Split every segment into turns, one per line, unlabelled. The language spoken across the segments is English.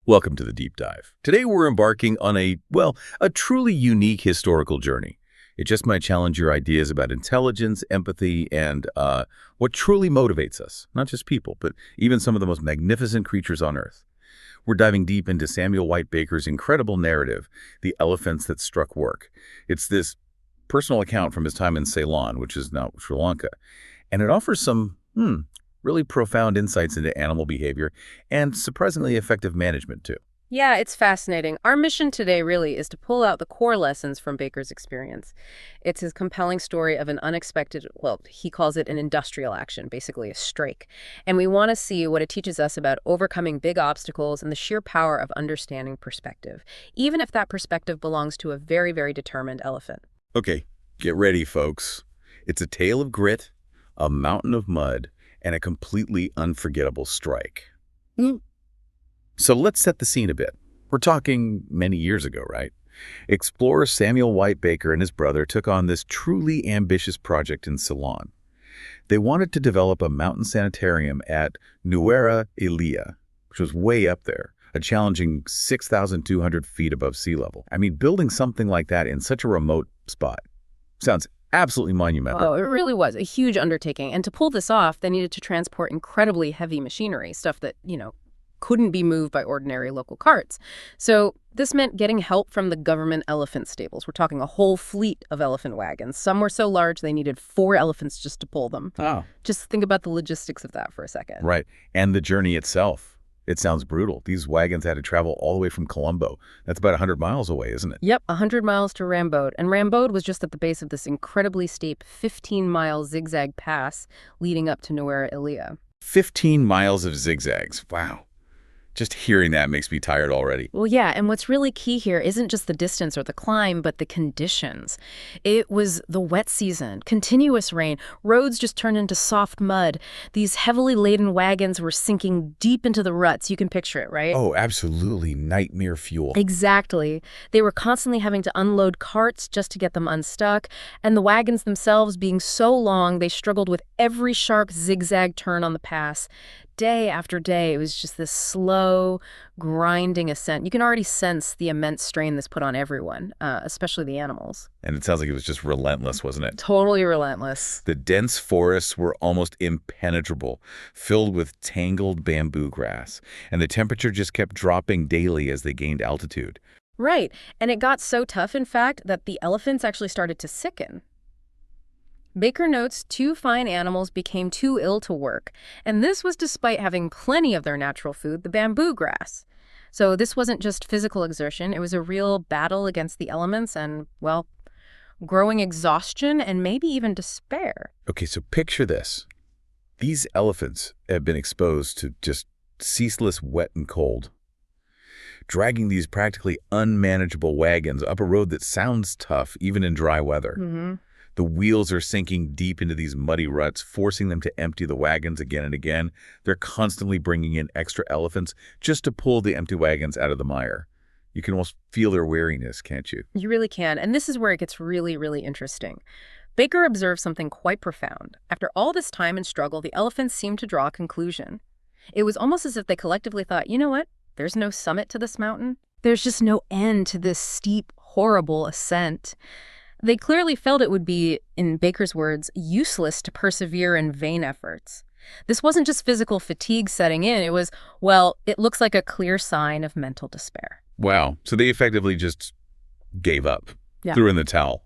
Welcome to the Deep Dive. Today we're embarking on a truly unique historical journey. It just might challenge your ideas about intelligence, empathy, and what truly motivates us. Not just people, but even some of the most magnificent creatures on Earth. We're diving deep into Samuel White Baker's incredible narrative, The Elephants That Struck Work. It's this personal account from his time in Ceylon, which is now Sri Lanka, and it offers some really profound insights into animal behavior and surprisingly effective management, too.
Yeah, it's fascinating. Our mission today really is to pull out the core lessons from Baker's experience. It's his compelling story of an unexpected, well, he calls it an industrial action, basically a strike. And we want to see what it teaches us about overcoming big obstacles and the sheer power of understanding perspective, even if that perspective belongs to a very, very determined elephant.
Okay, get ready, folks. It's a tale of grit, a mountain of mud, and a completely unforgettable strike. So let's set the scene a bit. We're talking many years ago, right? Explorer Samuel White Baker and his brother took on this truly ambitious project in Ceylon. They wanted to develop a mountain sanitarium at Nuera Elia, which was way up there, a challenging 6,200 feet above sea level. I mean, building something like that in such a remote spot sounds absolutely monumental.
Oh, it really was a huge undertaking. And to pull this off, they needed to transport incredibly heavy machinery, stuff that, couldn't be moved by ordinary local carts. So this meant getting help from the government elephant stables. We're talking a whole fleet of elephant wagons. Some were so large they needed 4 elephants just to pull them.
Oh.
Just think about the logistics of that for a second.
Right. And the journey itself. It sounds brutal. These wagons had to travel all the way from Colombo. That's about 100 miles away, isn't it?
Yep, 100 miles to Rambode. And Rambode was just at the base of this incredibly steep 15-mile zigzag pass leading up to Nuera Elia.
15 miles of zigzags. Wow. Just hearing that makes me tired already.
Well, yeah, and what's really key here isn't just the distance or the climb, but the conditions. It was the wet season, continuous rain, roads just turned into soft mud. These heavily laden wagons were sinking deep into the ruts. You can picture it, right?
Oh, absolutely. Nightmare fuel.
Exactly. They were constantly having to unload carts just to get them unstuck, and the wagons themselves being so long, they struggled with every sharp zigzag turn on the pass. Day after day, it was just this slow, grinding ascent. You can already sense the immense strain this put on everyone, especially the animals.
And it sounds like it was just relentless, wasn't it?
Totally relentless.
The dense forests were almost impenetrable, filled with tangled bamboo grass, and the temperature just kept dropping daily as they gained altitude.
Right, and it got so tough, in fact, that the elephants actually started to sicken. Baker notes 2 fine animals became too ill to work, and this was despite having plenty of their natural food, the bamboo grass. So this wasn't just physical exertion, it was a real battle against the elements and, well, growing exhaustion and maybe even despair.
Okay, so picture this. These elephants have been exposed to just ceaseless wet and cold, dragging these practically unmanageable wagons up a road that sounds tough even in dry weather. The wheels are sinking deep into these muddy ruts, forcing them to empty the wagons again and again. They're constantly bringing in extra elephants just to pull the empty wagons out of the mire. You can almost feel their weariness, can't you?
You really can, and this is where it gets really, really interesting. Baker observed something quite profound. After all this time and struggle, the elephants seemed to draw a conclusion. It was almost as if they collectively thought, you know what? There's no summit to this mountain. There's just no end to this steep, horrible ascent. They clearly felt it would be, in Baker's words, useless to persevere in vain efforts. This wasn't just physical fatigue setting in. It was, well, it looks like a clear sign of mental despair.
Wow. So they effectively just gave up, threw in the towel.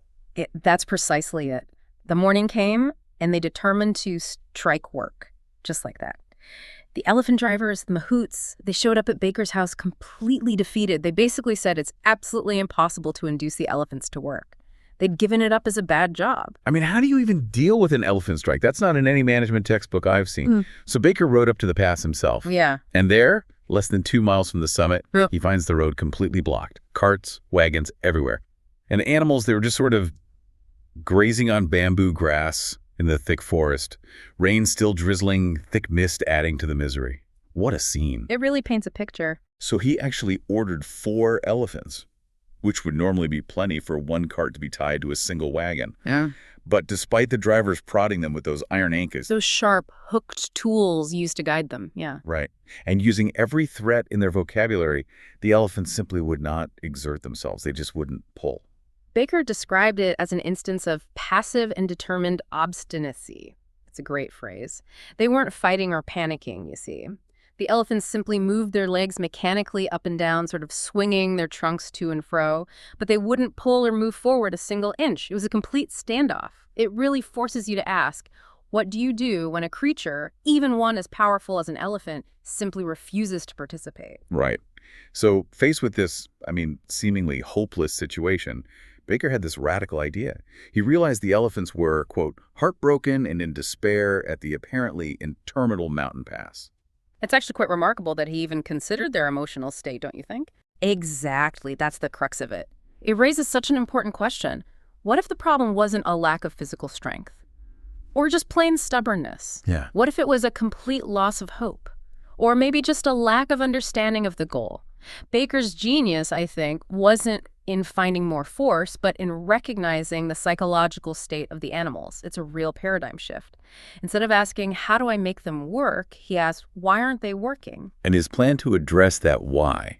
That's precisely it. The morning came, and they determined to strike work, just like that. The elephant drivers, the mahouts, they showed up at Baker's house completely defeated. They basically said it's absolutely impossible to induce the elephants to work. They'd given it up as a bad job.
I mean, how do you even deal with an elephant strike? That's not in any management textbook I've seen. So Baker rode up to the pass himself.
Yeah.
And there, less than 2 miles from the summit, he finds the road completely blocked. Carts, wagons, everywhere. And the animals, they were just sort of grazing on bamboo grass in the thick forest. Rain still drizzling, thick mist adding to the misery. What a scene.
It really paints a picture.
So he actually ordered 4 elephants, which would normally be plenty for 1 cart to be tied to a single wagon.
Yeah.
But despite the drivers prodding them with those iron anchors,
Those sharp, hooked tools used to guide them, yeah.
right, and using every threat in their vocabulary, the elephants simply would not exert themselves. They just wouldn't pull.
Baker described it as an instance of passive and determined obstinacy. It's a great phrase. They weren't fighting or panicking, you see. The elephants simply moved their legs mechanically up and down, sort of swinging their trunks to and fro, but they wouldn't pull or move forward a single inch. It was a complete standoff. It really forces you to ask, what do you do when a creature, even one as powerful as an elephant, simply refuses to participate?
Right. So faced with this, seemingly hopeless situation, Baker had this radical idea. He realized the elephants were, quote, heartbroken and in despair at the apparently interminable mountain pass.
It's actually quite remarkable that he even considered their emotional state, don't you think? Exactly, that's the crux of it. It raises such an important question. What if the problem wasn't a lack of physical strength? Or just plain stubbornness?
Yeah.
What if it was a complete loss of hope? Or maybe just a lack of understanding of the goal? Baker's genius, I think, wasn't in finding more force, but in recognizing the psychological state of the animals. It's a real paradigm shift. Instead of asking, how do I make them work, he asked, why aren't they working?
And his plan to address that why,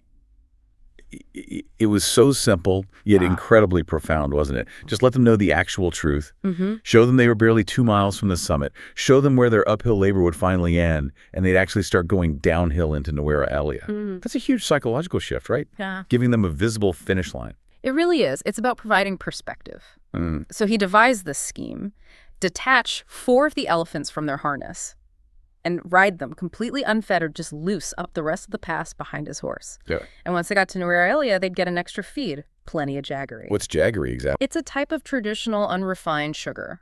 it was so simple, yet incredibly profound, wasn't it? Just let them know the actual truth. Show them they were barely 2 miles from the summit. Show them where their uphill labor would finally end, and they'd actually start going downhill into Nuera Elia. That's a huge psychological shift, right?
Yeah.
Giving them a visible finish line.
It really is. It's about providing perspective. So he devised this scheme, detach 4 of the elephants from their harness and ride them completely unfettered, just loose up the rest of the pass behind his horse.
Yeah.
And once they got to Nuera Elia, they'd get an extra feed, plenty of jaggery.
What's jaggery exactly?
It's a type of traditional unrefined sugar,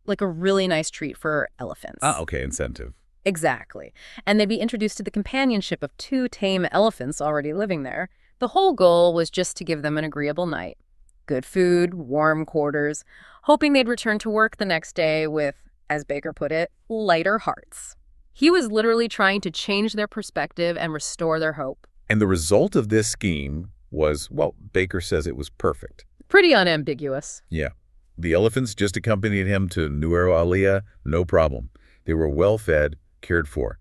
like a really nice treat for elephants.
Okay, incentive.
Exactly. And they'd be introduced to the companionship of 2 tame elephants already living there. The whole goal was just to give them an agreeable night. Good food, warm quarters, hoping they'd return to work the next day with, as Baker put it, lighter hearts. He was literally trying to change their perspective and restore their hope.
And the result of this scheme was, well, Baker says it was perfect.
Pretty unambiguous.
Yeah. The elephants just accompanied him to Nuera Elia, no problem. They were well-fed, cared for.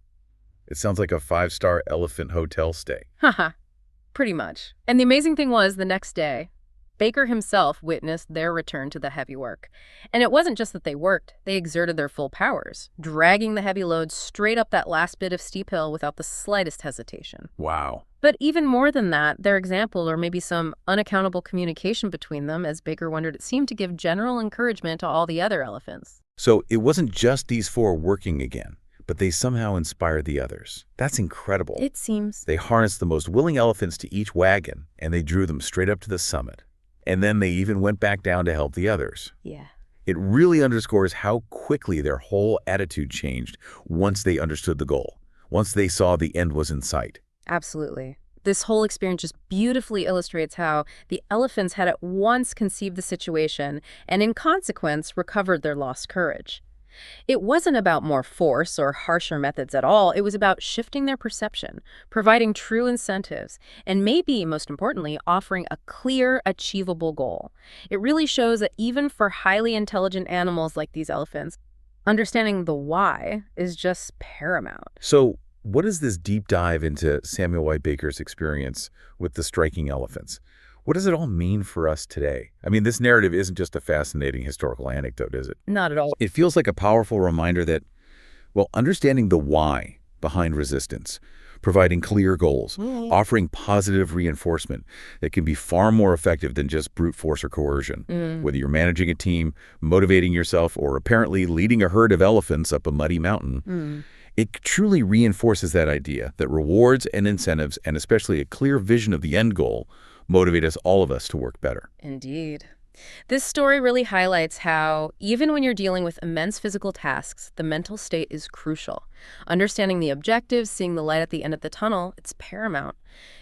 It sounds like a 5-star elephant hotel stay.
Haha, pretty much. And the amazing thing was, the next day, Baker himself witnessed their return to the heavy work. And it wasn't just that they worked, they exerted their full powers, dragging the heavy loads straight up that last bit of steep hill without the slightest hesitation.
Wow.
But even more than that, their example, or maybe some unaccountable communication between them, as Baker wondered, it seemed to give general encouragement to all the other elephants.
So it wasn't just these 4 working again, but they somehow inspired the others. That's incredible.
It seems.
They harnessed the most willing elephants to each wagon, and they drew them straight up to the summit. And then they even went back down to help the others.
Yeah.
It really underscores how quickly their whole attitude changed once they understood the goal, once they saw the end was in sight.
Absolutely. This whole experience just beautifully illustrates how the elephants had at once conceived the situation and, in consequence, recovered their lost courage. It wasn't about more force or harsher methods at all. It was about shifting their perception, providing true incentives, and maybe, most importantly, offering a clear, achievable goal. It really shows that even for highly intelligent animals like these elephants, understanding the why is just paramount.
So what is this deep dive into Samuel Y. Baker's experience with the striking elephants? What does it all mean for us today? This narrative isn't just a fascinating historical anecdote, is it?
Not at all.
It feels like a powerful reminder that, well, understanding the why behind resistance, providing clear goals, offering positive reinforcement that can be far more effective than just brute force or coercion. Whether you're managing a team, motivating yourself, or apparently leading a herd of elephants up a muddy mountain, it truly reinforces that idea that rewards and incentives, and especially a clear vision of the end goal, motivate all of us to work better.
Indeed. This story really highlights how, even when you're dealing with immense physical tasks, the mental state is crucial. Understanding the objectives, seeing the light at the end of the tunnel, it's paramount.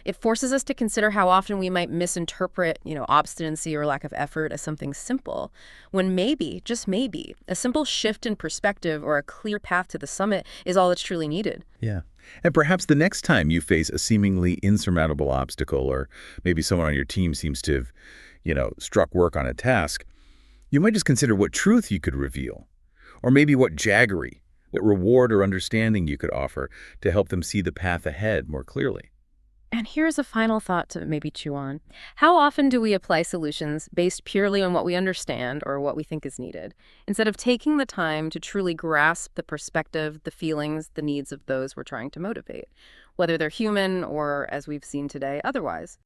It forces us to consider how often we might misinterpret, obstinacy or lack of effort as something simple, when maybe, just maybe, a simple shift in perspective or a clear path to the summit is all that's truly needed.
Yeah. And perhaps the next time you face a seemingly insurmountable obstacle, or maybe someone on your team seems to have, struck work on a task, You might just consider what truth you could reveal, or maybe what jaggery, that reward or understanding you could offer to help them see the path ahead more clearly.
And here's a final thought to maybe chew on. How often do we apply solutions based purely on what we understand or what we think is needed, instead of taking the time to truly grasp the perspective, the feelings, the needs of those we're trying to motivate, whether they're human or, as we've seen today, otherwise?